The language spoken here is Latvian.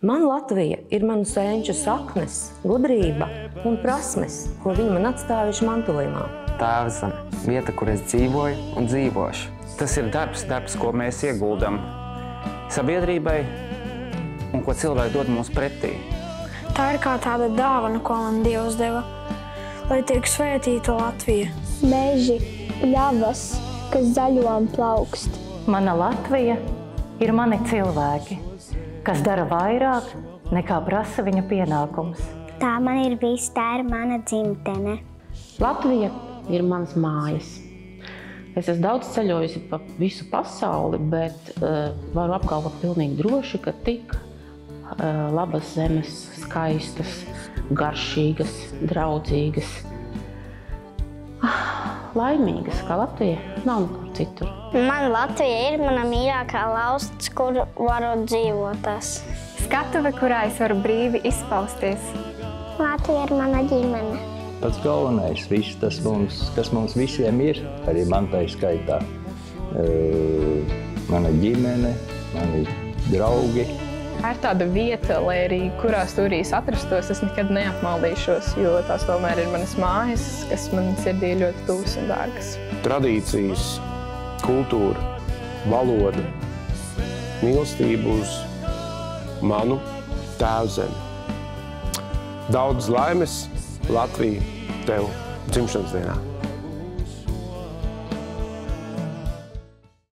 Man Latvija ir manu senču saknes, gudrība un prasmes, ko viņi man atstājuši mantojumā. Tēvzeme, vieta, kur es dzīvoju un dzīvošu. Tas ir darbs, ko mēs ieguldam sabiedrībai un ko cilvēki dod mums pretī. Tā ir kā tāda dāvana, ko man Dievs deva, lai tiek svētīta Latvija. Meži, ļavas, kas zaļo un plaukst. Mana Latvija ir mani cilvēki, kas dara vairāk nekā prasa viņa pienākums. Tā man ir viss, tā ir mana dzimtene. Latvija ir manas mājas. Es esmu daudz ceļojusi pa visu pasauli, bet varu apgalvot pilnīgi droši, ka tik labas zemes, skaistas, garšīgas, draudzīgas, laimīgas, kā Latvija, nav nekur citur. Man Latvija ir mana mīļākā valsts, kur varu dzīvotās. Skatuve, kurā es varu brīvi izpausties. Latvija ir mana ģimene. Pats galvenais, viss tas, kas mums visiem ir, arī man tai skaitā. Mana ģimene, mani draugi. Tā ir tāda vieta, lai arī kurā stūrī es atrastos, es nekad neapmaldīšos, jo tās tomēr ir manas mājas, kas man sirdī ļoti tuvas un dārgas. Tradīcijas, kultūra, valoda, mīlestība uz manu tēvzemi. Daudz laimes, Latvija, tev dzimšanas dienā!